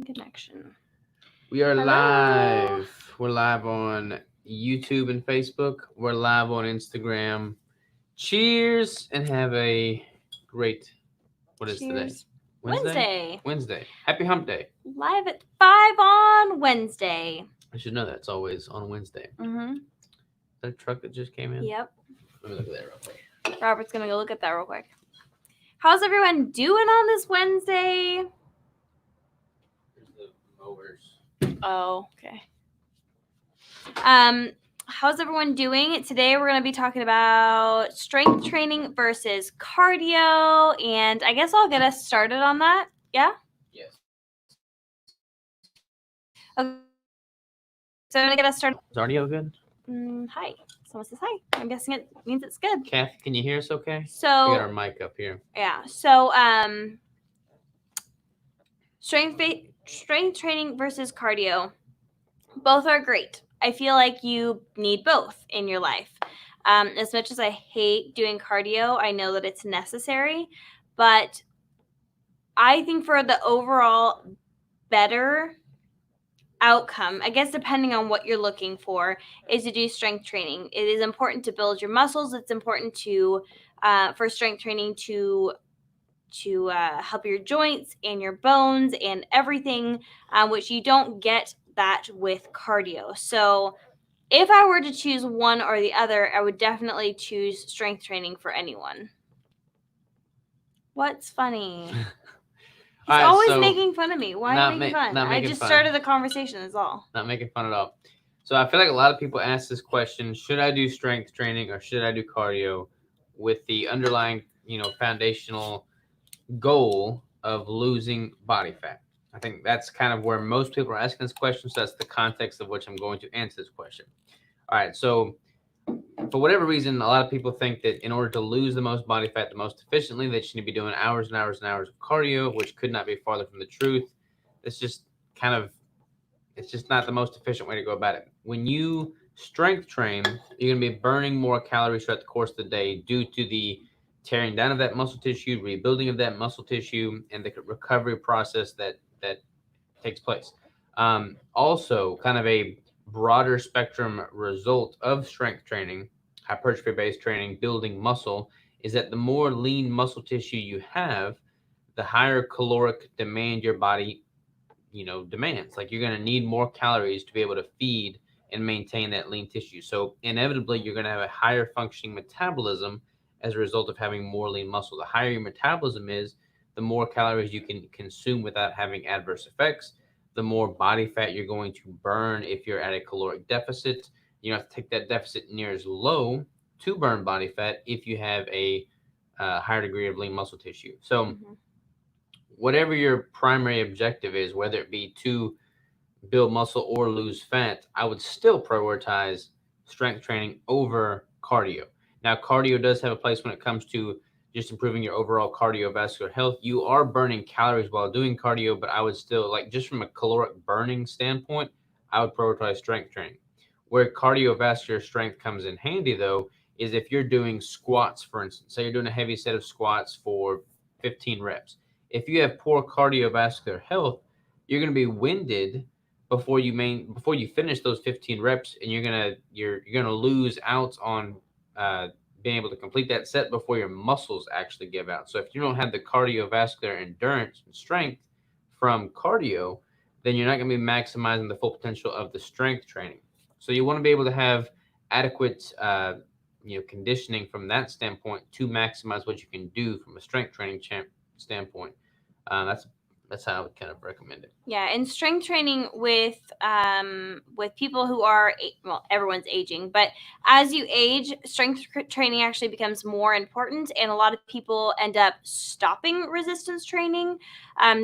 Connection. We are Hello. live. We're live on YouTube and Facebook. We're live on Instagram. Cheers and have a great. What is today? Cheers. Wednesday. Wednesday. Wednesday. Happy Hump Day. Live at 5 on Wednesday. I should know that's always on Wednesday. Mm-hmm. Is that a truck that just came in? Yep. Let me look at that real quick. Robert's going to go look at that real quick. How's everyone doing on this Wednesday? There's the mowers. Oh, okay. How's everyone doing? Today we're going to be talking about strength training versus cardio, and I guess I'll get us started on that. Yeah? Yes. Okay. So I'm going to get us started. Is audio good? Hi. Someone says hi. I'm guessing it means it's good. Kathy, can you hear us okay? So We got our mic up here. Yeah. So strength training versus cardio. Both are great. I feel like you need both in your life. As much as I hate doing cardio, I know that it's necessary, but I think for the overall better outcome, I guess depending on what you're looking for, is to do strength training. It is important to build your muscles. It's important to for strength training to help your joints and your bones and everything, which you don't get that with cardio. So if I were to choose one or the other, I would definitely choose strength training for anyone. What's funny? He's always making fun of me. Why are you making fun? I just started the conversation, is all. Not making fun at all. So I feel like a lot of people ask this question: should I do strength training or should I do cardio? With the underlying, foundational goal of losing body fat. I think that's kind of where most people are asking this question. So that's the context of which I'm going to answer this question. All right. So for whatever reason, a lot of people think that in order to lose the most body fat the most efficiently, they should be doing hours and hours and hours of cardio, which could not be farther from the truth. It's just kind of, it's just not the most efficient way to go about it. When you strength train, you're going to be burning more calories throughout the course of the day due to the tearing down of that muscle tissue, rebuilding of that muscle tissue, and the recovery process that takes place. Also, kind of a broader spectrum result of strength training, hypertrophy-based training, building muscle, is that the more lean muscle tissue you have, the higher caloric demand your body demands. Like, you're going to need more calories to be able to feed and maintain that lean tissue. So inevitably you're going to have a higher functioning metabolism as a result of having more lean muscle. The higher your metabolism is, the more calories you can consume without having adverse effects, the more body fat you're going to burn if you're at a caloric deficit. You don't have to take that deficit near as low to burn body fat if you have a higher degree of lean muscle tissue. So whatever your primary objective is, whether it be to build muscle or lose fat, I would still prioritize strength training over cardio. Now, cardio does have a place when it comes to just improving your overall cardiovascular health. You are burning calories while doing cardio, but I would still, like, just from a caloric burning standpoint, I would prioritize strength training. Where cardiovascular strength comes in handy, though, is if you're doing squats, for instance. Say you're doing a heavy set of squats for 15 reps. If you have poor cardiovascular health, you're going to be winded before you finish those 15 reps, and you're gonna lose out on being able to complete that set before your muscles actually give out. So if you don't have the cardiovascular endurance and strength from cardio, then you're not going to be maximizing the full potential of the strength training. So you want to be able to have adequate conditioning from that standpoint to maximize what you can do from a strength training standpoint. That's how I would kind of recommend it. Yeah, and strength training with people who are, well, everyone's aging, but as you age, strength training actually becomes more important, and a lot of people end up stopping resistance training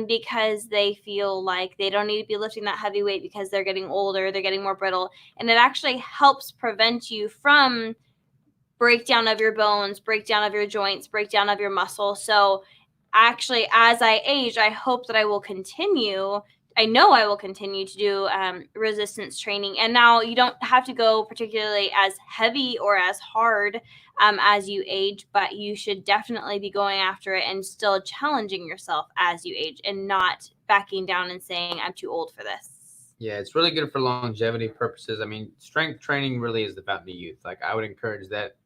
because they feel like they don't need to be lifting that heavy weight because they're getting older, they're getting more brittle, and it actually helps prevent you from breakdown of your bones, breakdown of your joints, breakdown of your muscle. So actually, as I age, I hope that I will continue. I know I will continue to do resistance training. And now you don't have to go particularly as heavy or as hard as you age, but you should definitely be going after it and still challenging yourself as you age and not backing down and saying, I'm too old for this. Yeah, it's really good for longevity purposes. I mean, strength training really is the fountain of youth. Like, I would encourage that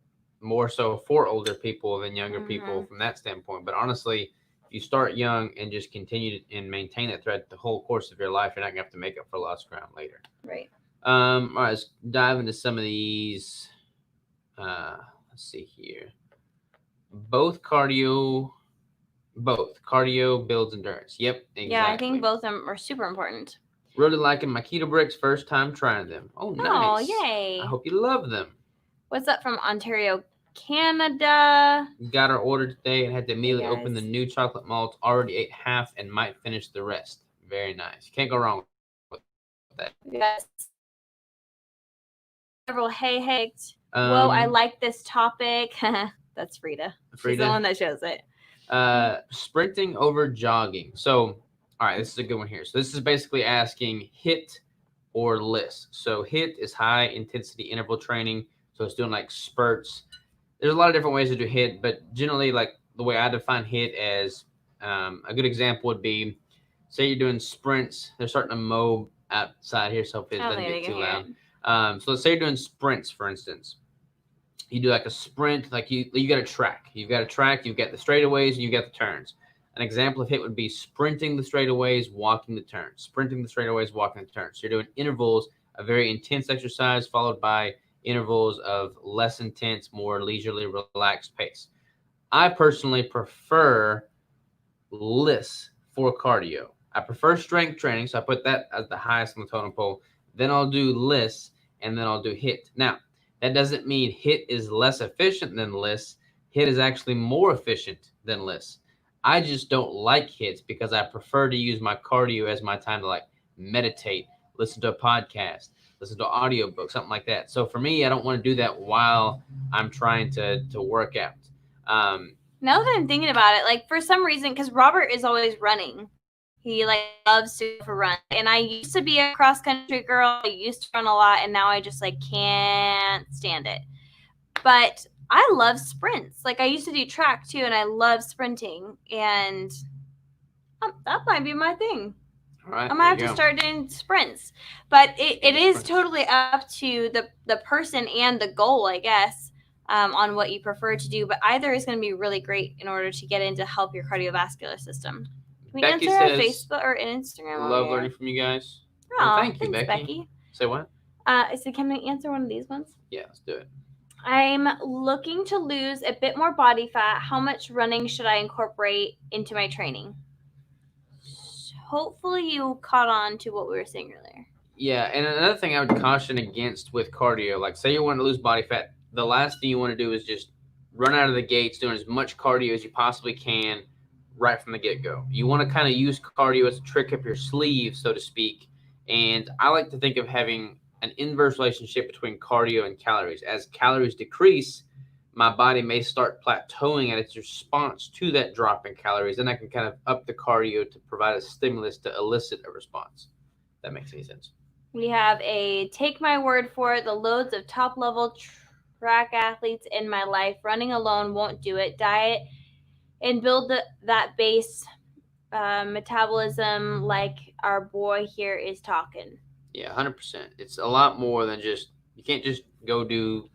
more so for older people than younger people from that standpoint. But honestly, if you start young and just continue to, and maintain it throughout the whole course of your life, you're not gonna have to make up for lost ground later. Right. All right, let's dive into some of these. Let's see here. Both cardio builds endurance. Yep, exactly. Yeah, I think both of them are super important. Really liking my keto bricks. First time trying them. Oh, nice. Oh, yay. I hope you love them. What's up from Ontario, Canada? Got our order today and had to immediately Hey, open the new chocolate malts. Already ate half and might finish the rest. Very nice. Can't go wrong with that. Yes. Several hey. Whoa, I like this topic. That's Frida. She's the one that shows it. Sprinting over jogging. So, all right, this is a good one here. So this is basically asking HIIT or LISS. So HIIT is high intensity interval training. So it's doing like spurts. There's a lot of different ways to do HIIT, but generally, like the way I define HIIT as a good example would be, say you're doing sprints. They're starting to mow outside here, so hopefully it doesn't get too loud. So let's say you're doing sprints, for instance. You do like a sprint, like you got a track. You've got the straightaways, and you've got the turns. An example of HIIT would be sprinting the straightaways, walking the turns. Sprinting the straightaways, walking the turns. So you're doing intervals, a very intense exercise followed by intervals of less intense, more leisurely, relaxed pace. I personally prefer LISS for cardio. I prefer strength training, so I put that as the highest on the totem pole. Then I'll do LISS, and then I'll do HIIT. Now, that doesn't mean HIIT is less efficient than LISS. HIIT is actually more efficient than LISS. I just don't like HIITs because I prefer to use my cardio as my time to like meditate, listen to a podcast, listen to an audiobook, something like that. So for me, I don't want to do that while I'm trying to work out. Now that I'm thinking about it, like for some reason, because Robert is always running. He like loves to go for runs. And I used to be a cross country girl. I used to run a lot, and now I just like can't stand it. But I love sprints. Like I used to do track too, and I love sprinting. And that might be my thing. All right, I'm gonna have to start doing sprints. But it is totally up to the person and the goal, I guess. On what you prefer to do, but either is going to be really great in order to get in to help your cardiovascular system. Can we Becky answer says, our Facebook or Instagram? Love learning from you guys. Oh, thank you, Becky. Say what? So can we answer one of these ones? Yeah, let's do it. I'm looking to lose a bit more body fat. How much running should I incorporate into my training? Hopefully you caught on to what we were saying earlier. Yeah, and another thing I would caution against with cardio, like say you want to lose body fat, the last thing you want to do is just run out of the gates doing as much cardio as you possibly can right from the get-go. You want to kind of use cardio as a trick up your sleeve, so to speak. And I like to think of having an inverse relationship between cardio and calories. As calories decrease, my body may start plateauing at its response to that drop in calories. Then I can kind of up the cardio to provide a stimulus to elicit a response. If that makes any sense. We have a take my word for it. The loads of top level track athletes in my life. Running alone won't do it. Diet and build that base metabolism like our boy here is talking. Yeah, 100%. It's a lot more than just, you can't just go do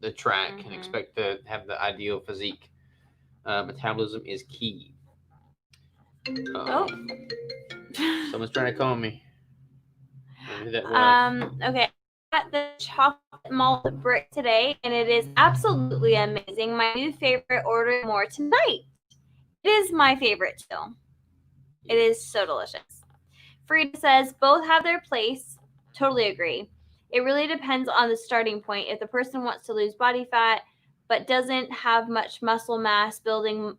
the track and expect to have the ideal physique. Metabolism is key. Someone's trying to call me. Okay. I got the chocolate malt brick today, and it is absolutely amazing. My new favorite. Order more tonight. It is my favorite too. It is so delicious. Frida says both have their place. Totally agree. It really depends on the starting point. If the person wants to lose body fat but doesn't have much muscle mass, building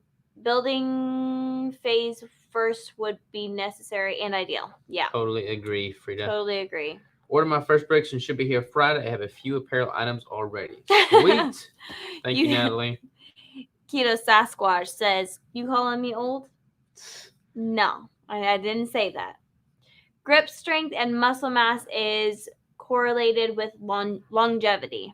phase first would be necessary and ideal. Yeah. Totally agree, Frida. Totally agree. Order my first bricks and should be here Friday. I have a few apparel items already. Sweet. Thank you, Natalie. Keto Sasquatch says, you calling me old? No, I didn't say that. Grip strength and muscle mass is correlated with longevity.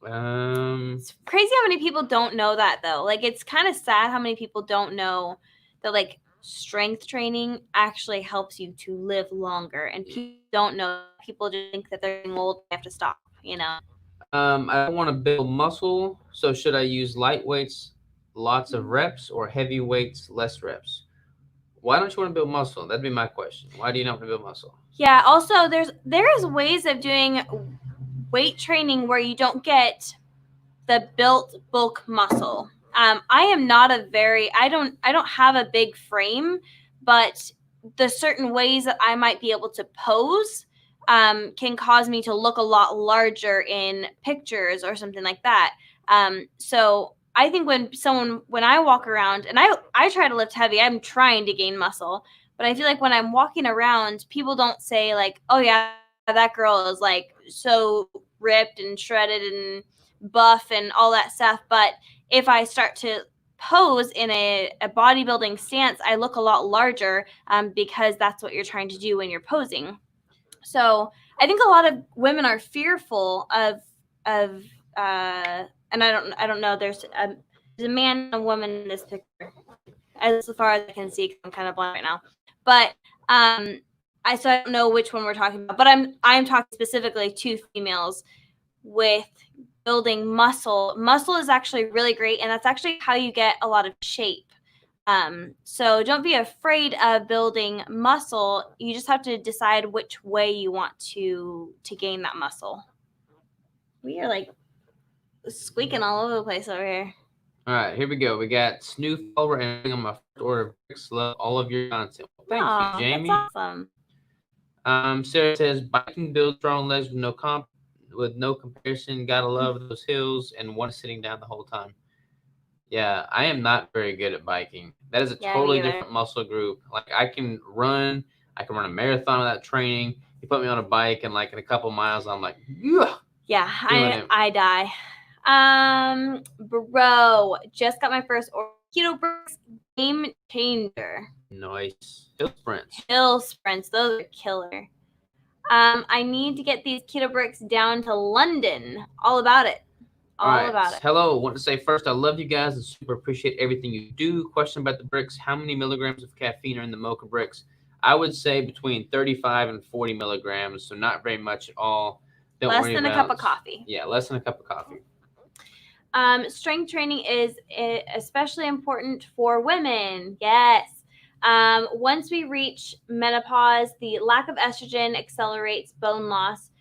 It's crazy how many people don't know that, though. Like, it's kind of sad how many people don't know that, like, strength training actually helps you to live longer. And people don't know. People just think that they're getting old, they have to stop, you know? I don't want to build muscle, so should I use light weights, lots of reps, or heavy weights, less reps? Why don't you want to build muscle? That'd be my question. Why do you not want to build muscle? Yeah, also, there's ways of doing weight training where you don't get the built bulk muscle. I am not I don't have a big frame, but the certain ways that I might be able to pose can cause me to look a lot larger in pictures or something like that. So I think when I walk around and I try to lift heavy, I'm trying to gain muscle, but I feel like when I'm walking around, people don't say like, "Oh yeah, that girl is like so ripped and shredded and buff and all that stuff." But if I start to pose in a bodybuilding stance, I look a lot larger because that's what you're trying to do when you're posing. So I think a lot of women are fearful of and I don't know. There's a man and a woman in this picture, as far as I can see. 'Cause I'm kind of blind right now, but I don't know which one we're talking about. But I'm talking specifically to females with building muscle. Muscle is actually really great, and that's actually how you get a lot of shape. So don't be afraid of building muscle. You just have to decide which way you want to gain that muscle. We are like squeaking all over the place over here. All right, here we go. We got Snoo follower and on my first order of bricks. Love all of your content. Well, thank you, Jamie. That's awesome. Sarah says biking builds strong legs with no comparison. Gotta love those hills and one sitting down the whole time. Yeah, I am not very good at biking. That is a totally different muscle group. Like I can run a marathon without training. You put me on a bike and like in a couple miles, I'm like, ugh, yeah, I die. Bro, just got my first Keto bricks, game changer. Nice. Hill sprints, those are killer. I need to get these keto bricks down to London. All about it. All about it. Hello. Want to say first, I love you guys and super appreciate everything you do. Question about the bricks: how many milligrams of caffeine are in the mocha bricks? I would say between 35 and 40 milligrams, so not very much at all. Less than a cup of coffee. Yeah, less than a cup of coffee. Strength training is especially important for women. Yes. Once we reach menopause, the lack of estrogen accelerates bone loss.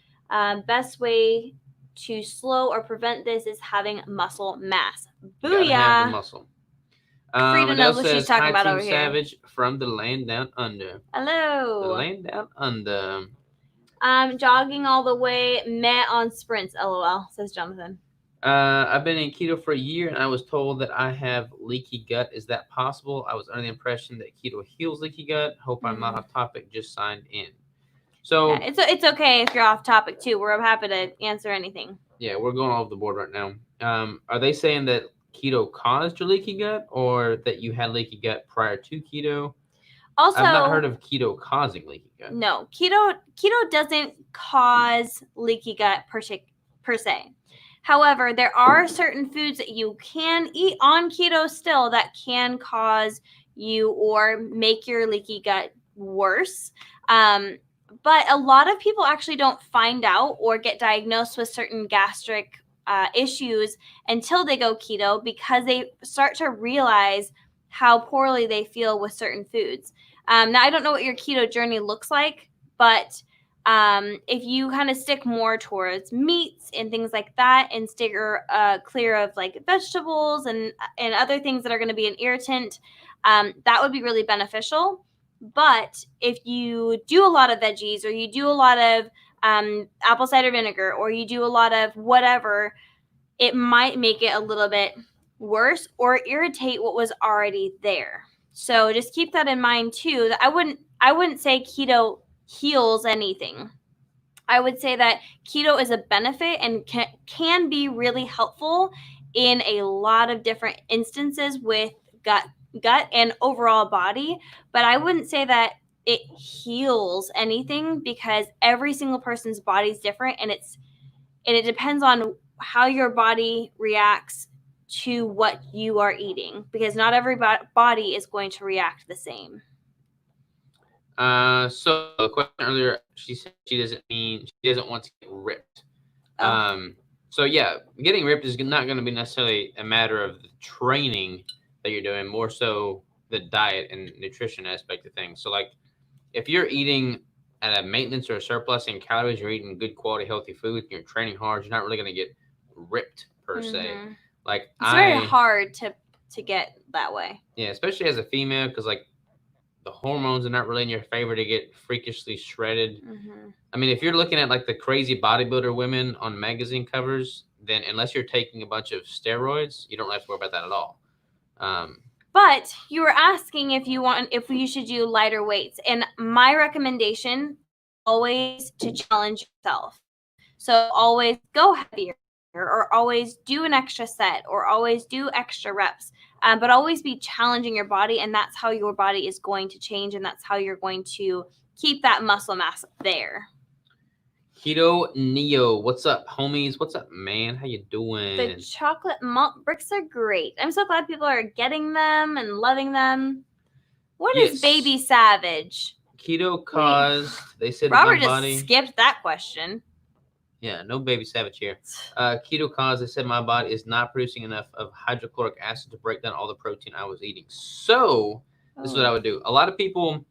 Best way to slow or prevent this is having muscle mass. Booyah! Gotta have the muscle. Frida knows what she's talking about over here. Savage from the land down under. Hello. The land down under. Jogging all the way, met on sprints. LOL, says Jonathan. I've been in keto for a year, and I was told that I have leaky gut. Is that possible? I was under the impression that keto heals leaky gut. Hope I'm not off topic. Just signed in. So yeah, it's okay if you're off topic too. We're happy to answer anything. Yeah, we're going off the board right now. Are they saying that keto caused your leaky gut, or that you had leaky gut prior to keto? Also, I've not heard of keto causing leaky gut. No, keto doesn't cause leaky gut per se. However, there are certain foods that you can eat on keto still that can cause you or make your leaky gut worse. But a lot of people actually don't find out or get diagnosed with certain gastric issues until they go keto, because they start to realize how poorly they feel with certain foods. Now, I don't know what your keto journey looks like, but if you kind of stick more towards meats and things like that and steer clear of like vegetables and other things that are going to be an irritant, that would be really beneficial. But if you do a lot of veggies, or you do a lot of apple cider vinegar, or you do a lot of whatever, it might make it a little bit worse or irritate what was already there. So just keep that in mind too. That I wouldn't say keto heals anything. I would say that keto is a benefit and can be really helpful in a lot of different instances with gut and overall body. But I wouldn't say that it heals anything, because every single person's body is different, and it depends on how your body reacts to what you are eating, because not every body is going to react the same. So the question earlier, she said she doesn't want to get ripped. Oh. So yeah, getting ripped is not going to be necessarily a matter of the training that you're doing, more so the diet and nutrition aspect of things. So like, if you're eating at a maintenance or a surplus in calories, you're eating good quality healthy food, you're training hard, you're not really going to get ripped per se. Like It's very hard to get that way. yeah, especially as a female, because like the hormones are not really in your favor to get freakishly shredded. I mean, if you're looking at like the crazy bodybuilder women on magazine covers, then unless you're taking a bunch of steroids, you don't have to worry about that at all. But you were asking if you should do lighter weights, and my recommendation always to challenge yourself. So always go heavier, or always do an extra set, or always do extra reps. But always be challenging your body, and that's how your body is going to change, and that's how you're going to keep that muscle mass there. Keto Neo, what's up, homies? What's up, man? How you doing? The chocolate malt bricks are great. I'm so glad people are getting them and loving them. What is Baby Savage? Keto caused. They said Robert my body just skipped that question. Yeah, no Baby Savage here. Keto caused. They said my body is not producing enough of hydrochloric acid to break down all the protein I was eating. So this is what I would do. A lot of people,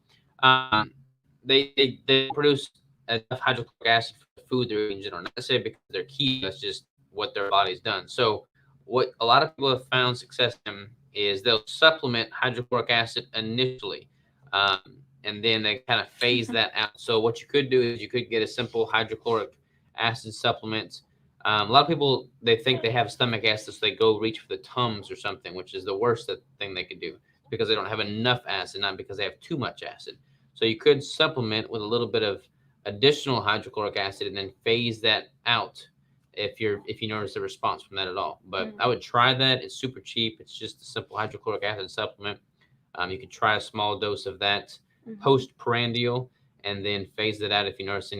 they produce enough hydrochloric acid for the food they're eating in general. Not necessarily because they're keto. That's just what their body's done. So what a lot of people have found success in is they'll supplement hydrochloric acid initially. And then they kind of phase that out. So what you could do is you could get a simple hydrochloric acid supplements. A lot of people, they think they have stomach acid, so they go reach for the Tums or something, which is the worst thing they could do, because they don't have enough acid, not because they have too much acid. So you could supplement with a little bit of additional hydrochloric acid and then phase that out if you notice a response from that at all. But I would try that. It's super cheap. It's just a simple hydrochloric acid supplement. You could try a small dose of that postprandial, and then phase it out if you notice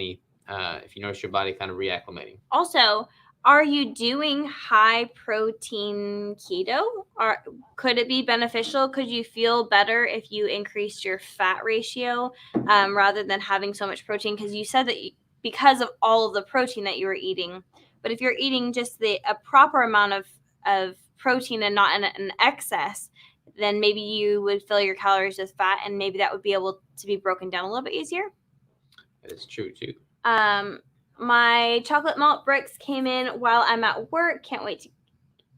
your body kind of reacclimating. Also, are you doing high protein keto? Or could it be beneficial? Could you feel better if you increased your fat ratio rather than having so much protein? Because you said that because of all of the protein that you were eating, but if you're eating just a proper amount of protein and not an excess, then maybe you would fill your calories with fat, and maybe that would be able to be broken down a little bit easier. That is true too. My chocolate malt bricks came in while I'm at work. Can't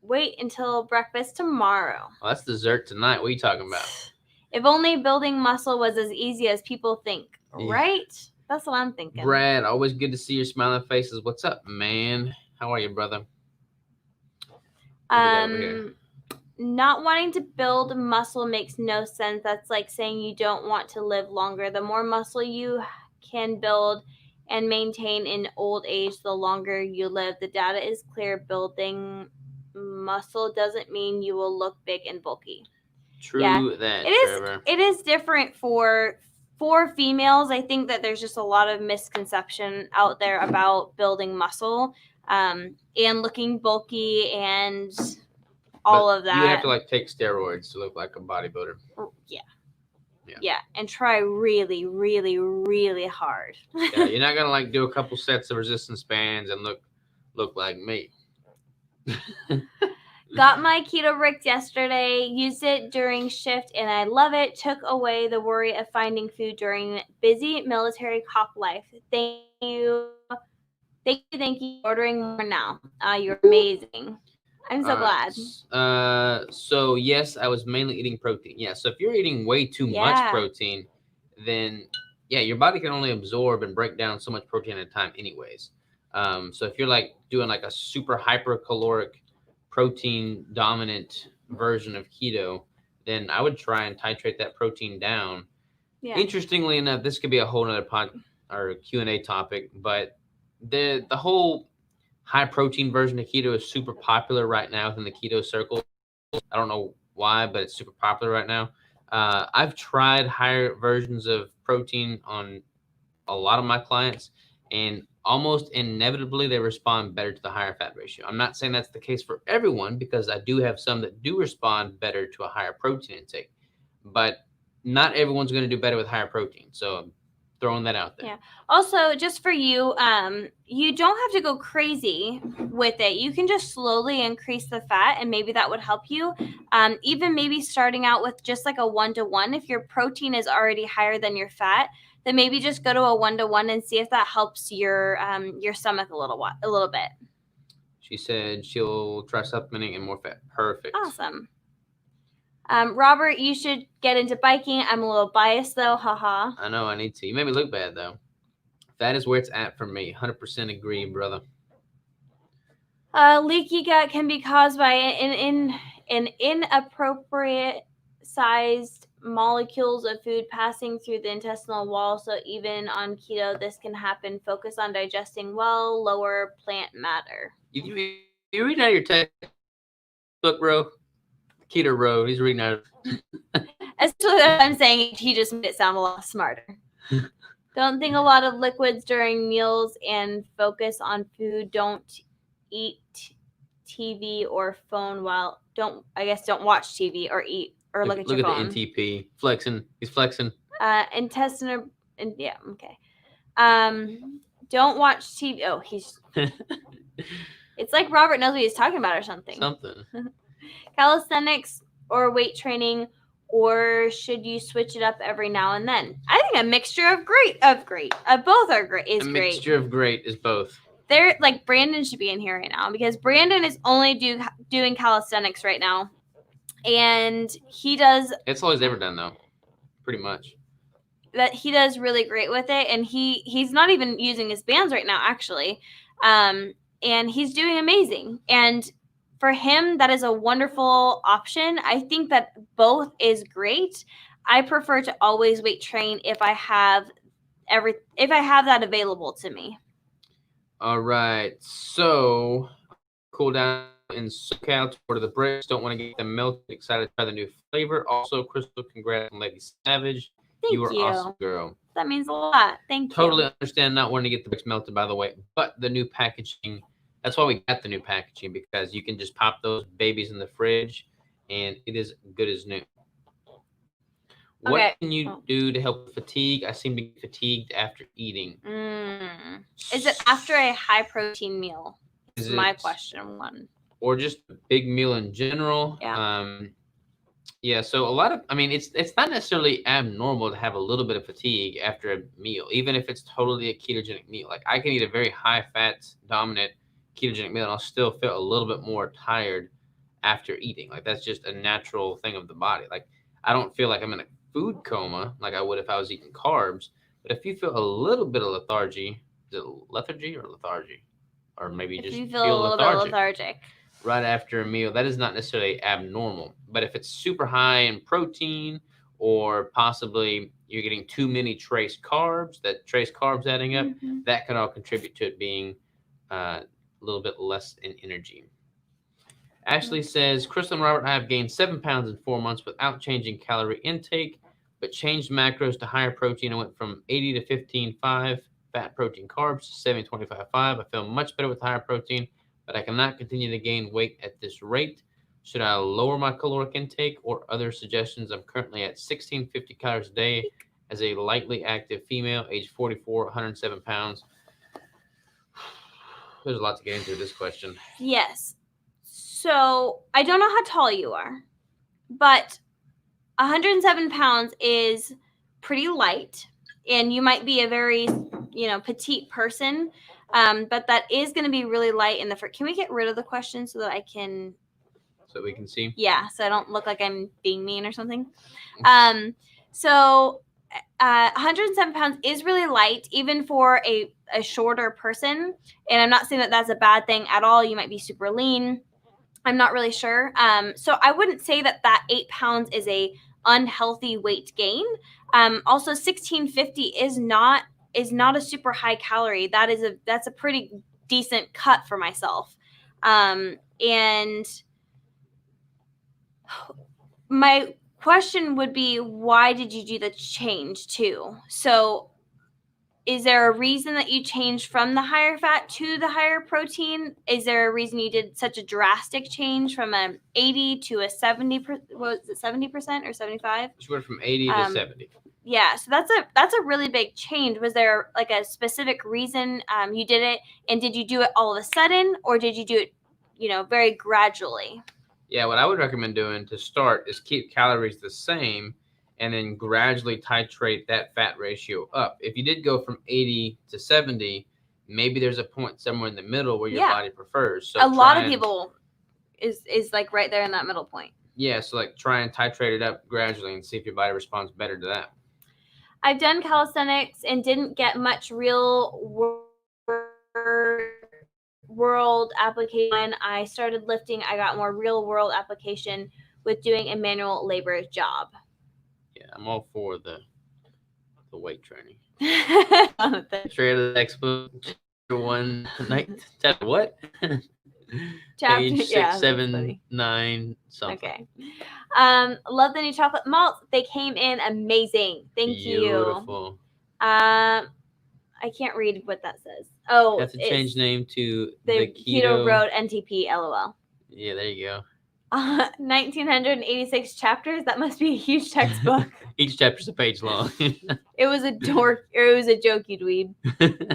wait until breakfast tomorrow. Well, that's dessert tonight. What are you talking about? If only building muscle was as easy as people think, right? That's what I'm thinking. Brad, always good to see your smiling faces. What's up, man? How are you, brother? Not wanting to build muscle makes no sense. That's like saying you don't want to live longer. The more muscle you can build and maintain in old age, the longer you live. The data is clear. Building muscle doesn't mean you will look big and bulky. True that, Trevor. It is different for females. I think that there's just a lot of misconception out there about building muscle and looking bulky and all of that. You have to like take steroids to look like a bodybuilder. Yeah, and try really, really, really hard. Yeah, you're not gonna like do a couple sets of resistance bands and look like me. Got my keto brick yesterday, used it during shift, and I love it. Took away the worry of finding food during busy military cop life. Thank you. Ordering more now. You're amazing. I'm so glad. So yes, I was mainly eating protein. Yeah, so if you're eating way too much protein, then yeah, your body can only absorb and break down so much protein at a time anyways. So if you're like doing like a super hypercaloric protein dominant version of keto, then I would try and titrate that protein down. Yeah. Interestingly enough, this could be a whole nother or Q&A topic, but the whole high protein version of keto is super popular right now within the keto circle. I don't know why, but it's super popular right now. I've tried higher versions of protein on a lot of my clients, and almost inevitably they respond better to the higher fat ratio. I'm not saying that's the case for everyone, because I do have some that do respond better to a higher protein intake, but not everyone's going to do better with higher protein. So I'm throwing that out there. Yeah. Also, just for you, you don't have to go crazy with it. You can just slowly increase the fat, and maybe that would help you. Even maybe starting out with just like a 1-to-1. If your protein is already higher than your fat, then maybe just go to a 1-to-1 and see if that helps your stomach a little bit. She said she'll try supplementing and more fat. Perfect. Awesome. Robert, you should get into biking. I'm a little biased though, haha. I know I need to. You made me look bad though. Fat is where it's at for me. 100% agree, brother. Leaky gut can be caused by an inappropriate sized molecules of food passing through the intestinal wall. So even on keto, this can happen. Focus on digesting well, lower plant matter. You reading out your textbook, bro? Keto bro, he's reading out. As to what I'm saying, he just made it sound a lot smarter. Don't think a lot of liquids during meals and focus on food. Don't eat TV or phone while don't watch TV or eat or look at your phone. Look at the NTP flexing. He's flexing. Intestinal and yeah, okay. Don't watch TV. Oh, he's. It's like Robert knows what he's talking about or something. Calisthenics or weight training, or should you switch it up every now and then? I think a mixture of both are great. A mixture of great is both. They're like Brandon should be in here right now because Brandon is only doing calisthenics right now, and he does. It's all he's ever done though, pretty much. That he does really great with it, and he's not even using his bands right now actually, and he's doing amazing. And for him, that is a wonderful option. I think that both is great. I prefer to always weight train if I have that available to me. All right, so cool down in SoCal toward the bricks. Don't want to get them melted. Excited to try the new flavor. Also, Crystal, congrats on Lady Savage. Thank you. You are awesome, girl. That means a lot. Thank you. Totally understand not wanting to get the bricks melted, by the way, but the new packaging. That's why we got the new packaging, because you can just pop those babies in the fridge, and it is good as new. What can you do to help with fatigue? I seem to get fatigued after eating. Is it after a high protein meal? Is my question one. Or just a big meal in general? Yeah. So a lot of, it's not necessarily abnormal to have a little bit of fatigue after a meal, even if it's totally a ketogenic meal. Like I can eat a very high fat dominant ketogenic meal and I'll still feel a little bit more tired after eating. Like that's just a natural thing of the body. Like I don't feel like I'm in a food coma like I would if I was eating carbs. But if you feel a little bit of lethargy, is it lethargy or lethargy? Or maybe if just you feel a little bit lethargic right after a meal, that is not necessarily abnormal. But if it's super high in protein, or possibly you're getting too many trace carbs adding up, that could all contribute to it being a little bit less in energy. Ashley says, Crystal and Robert, I have gained 7 pounds in 4 months without changing calorie intake, but changed macros to higher protein. I went from 80 to 15.5 fat, protein, carbs, 70, 25, 5. I feel much better with higher protein, but I cannot continue to gain weight at this rate. Should I lower my caloric intake or other suggestions? I'm currently at 1650 calories a day as a lightly active female, age 44, 107 pounds. There's a lot to get into this question. Yes. So I don't know how tall you are, but 107 pounds is pretty light, and you might be a very, petite person, but that is going to be really light in the first. Can we get rid of the question so that I can... So we can see? Yeah, so I don't look like I'm being mean or something. So 107 pounds is really light, even for a shorter person. And I'm not saying that that's a bad thing at all. You might be super lean. I'm not really sure. So I wouldn't say that 8 pounds is a unhealthy weight gain. Also, 1650 is not a super high calorie. That's a pretty decent cut for myself. And my question would be, why did you do the change too? So is there a reason that you changed from the higher fat to the higher protein? Is there a reason you did such a drastic change from an 80 to a 70? Was it 70% or 75? She went from 80 to 70. Yeah, so that's a really big change. Was there like a specific reason you did it, and did you do it all of a sudden, or did you do it, very gradually? Yeah, what I would recommend doing to start is keep calories the same and then gradually titrate that fat ratio up. If you did go from 80 to 70, maybe there's a point somewhere in the middle where your body prefers. So a lot of people is like right there in that middle point. Yeah, so like try and titrate it up gradually and see if your body responds better to that. I've done calisthenics and didn't get much real world application. When I started lifting, I got more real world application with doing a manual labor job. Yeah, I'm all for the weight training. Straight to the textbook, chapter 1, night. Chapter what? Page 6, 7, 9, something. Okay. Love the new chocolate malts. They came in amazing. Thank you. Beautiful. I can't read what that says. Oh, have to change name to the Keto Road NTP. LOL. Yeah, there you go. 1986 chapters. That must be a huge textbook. Each chapter's a page long. It was a joke, you dweeb.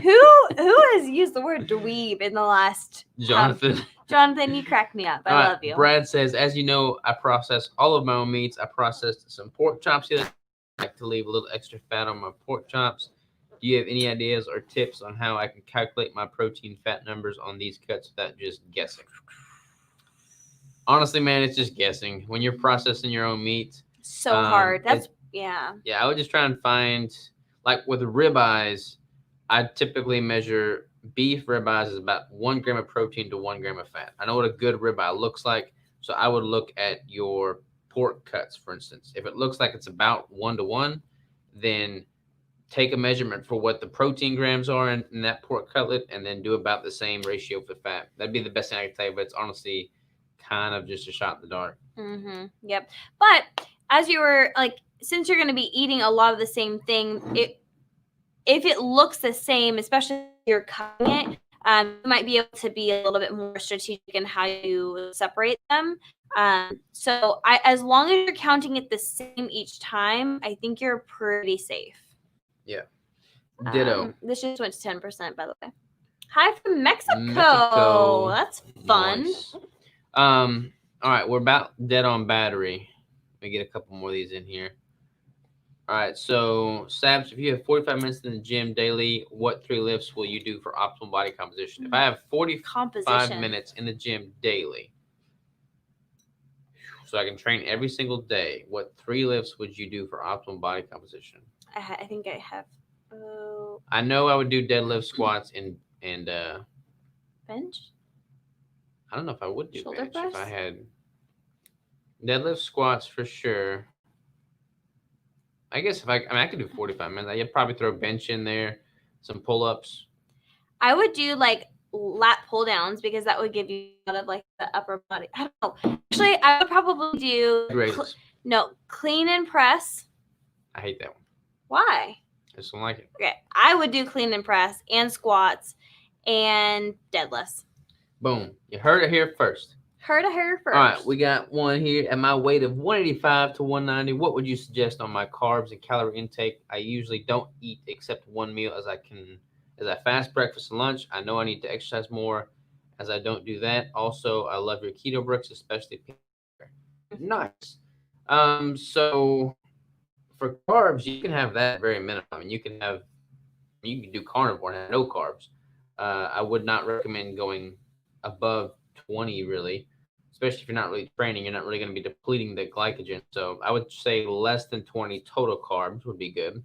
Who has used the word dweeb in the last? Jonathan. Jonathan, you crack me up. I love you. Brad says, as you know, I process all of my own meats. I processed some pork chops here. I like to leave a little extra fat on my pork chops. Do you have any ideas or tips on how I can calculate my protein fat numbers on these cuts without just guessing? Honestly, man, it's just guessing. When you're processing your own meat, so hard. Yeah, I would just try and find, like with ribeyes, I typically measure beef ribeyes is about 1 gram of protein to 1 gram of fat. I know what a good ribeye looks like, so I would look at your pork cuts, for instance. If it looks like it's about 1 to 1, then take a measurement for what the protein grams are in that pork cutlet, and then do about the same ratio for fat. That'd be the best thing I can tell you, but it's honestly kind of just a shot in the dark. Yep. But as you were since you're going to be eating a lot of the same thing, if it looks the same, especially if you're cutting it, you might be able to be a little bit more strategic in how you separate them. So as long as you're counting it the same each time, I think you're pretty safe. Yeah. Ditto. This just went to 10%, by the way. Hi from Mexico. That's fun. Nice. All right, we're about dead on battery. Let me get a couple more of these in here. All right, so Sabs, if you have 45 minutes in the gym daily, what 3 lifts will you do for optimal body composition? If I have 45 minutes in the gym daily, so I can train every single day, what 3 lifts would you do for optimal body composition? I think I have. I know I would do deadlift, squats, and bench. I don't know if I would do shoulder bench press? if I had deadlift, squats for sure. I guess if I could do 45 minutes. I'd probably throw bench in there, some pull-ups. I would do lat pull downs because that would give you a lot of the upper body. I don't know. Actually, I would probably do clean and press. I hate that one. Why? I just don't like it. Okay, I would do clean and press and squats and deadlifts. Boom. You heard it here first. All right, we got one here. At my weight of 185 to 190, what would you suggest on my carbs and calorie intake? I usually don't eat except one meal as I fast breakfast and lunch. I know I need to exercise more as I don't do that. Also, I love your keto bricks, especially nice. So for carbs, you can have that very minimum. I mean, you can do carnivore and have no carbs. I would not recommend going above 20 really, especially if you're not really training. You're not really going to be depleting the glycogen. So I would say less than 20 total carbs would be good.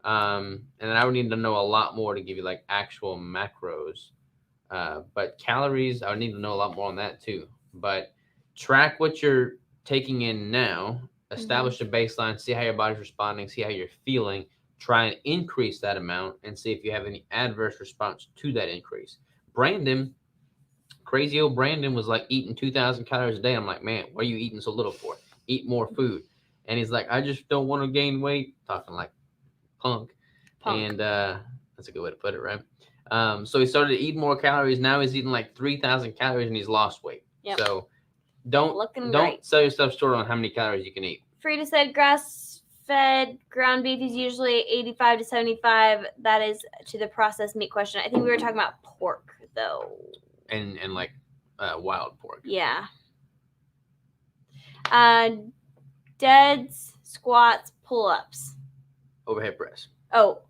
And then I would need to know a lot more to give you actual macros. But calories, I would need to know a lot more on that too. But track what you're taking in now, establish a baseline, see how your body's responding, see how you're feeling, try and increase that amount and see if you have any adverse response to that increase. Crazy old Brandon was eating 2,000 calories a day. I'm like, man, what are you eating so little for? Eat more food. and he's like, I just don't want to gain weight, talking like punk. And that's a good way to put it, right? So he started eating more calories. Now he's eating like 3,000 calories, and he's lost weight. Yep. So don't sell yourself short on how many calories you can eat. Frida said grass-fed ground beef is usually 85 to 75. That is to the processed meat question. I think we were talking about pork though. And like wild pork. Yeah. Deads, squats, pull-ups. Overhead press. Oh,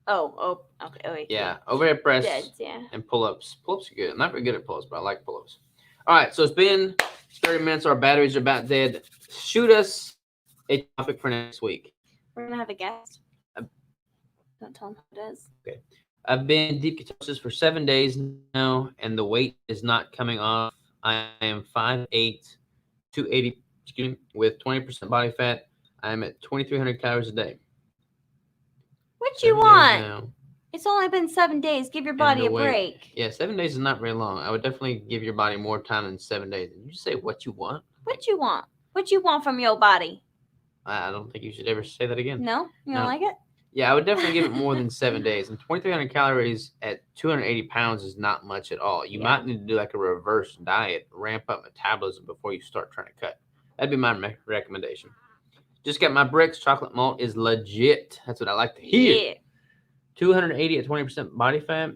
okay. Oh, wait, yeah, overhead press and pull-ups. Pull-ups are good. I'm not very good at pull-ups, but I like pull-ups. All right, so it's been 30 minutes. Our batteries are about dead. Shoot us a topic for next week. We're going to have a guest. Don't tell them who it is. Okay. I've been in deep ketosis for 7 days now, and the weight is not coming off. I am 5'8", 280, with 20% body fat. I am at 2,300 calories a day. What you want? It's only been 7 days. Give your body a break. Yeah, 7 days is not very long. I would definitely give your body more time than 7 days. Did you say what you want? What you want? What you want from your body? I don't think you should ever say that again. No? You don't like it? Yeah, I would definitely give it more than 7 days. And 2,300 calories at 280 pounds is not much at all. You might need to do like a reverse diet, ramp up metabolism before you start trying to cut. That'd be my recommendation. Just got my bricks. Chocolate malt is legit. That's what I like to hear. Yeah. 280 at 20% body fat.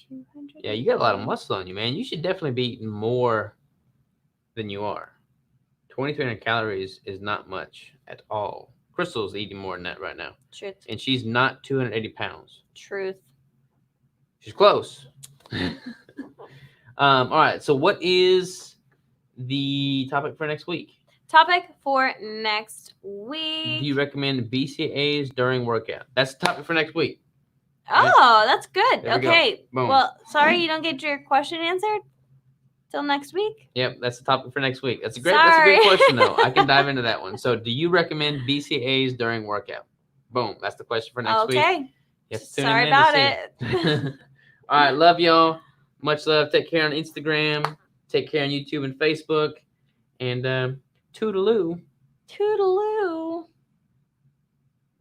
200. Yeah, you got a lot of muscle on you, man. You should definitely be eating more than you are. 2,300 calories is not much at all. Crystal's eating more than that right now. Truth. And she's not 280 pounds. Truth. She's close. All right. So what is the topic for next week? Topic for next week. Do you recommend BCAAs during workout? That's the topic for next week. Oh, that's good. Okay. Boom. Well, sorry you don't get your question answered till next week. Yep, that's the topic for next week. That's a great question though. I can dive into that one. So, do you recommend BCAAs during workout? Boom. That's the question for next week. Okay. Sorry about it. All right, love y'all. Much love. Take care on Instagram. Take care on YouTube and Facebook. And toodaloo. Toodaloo.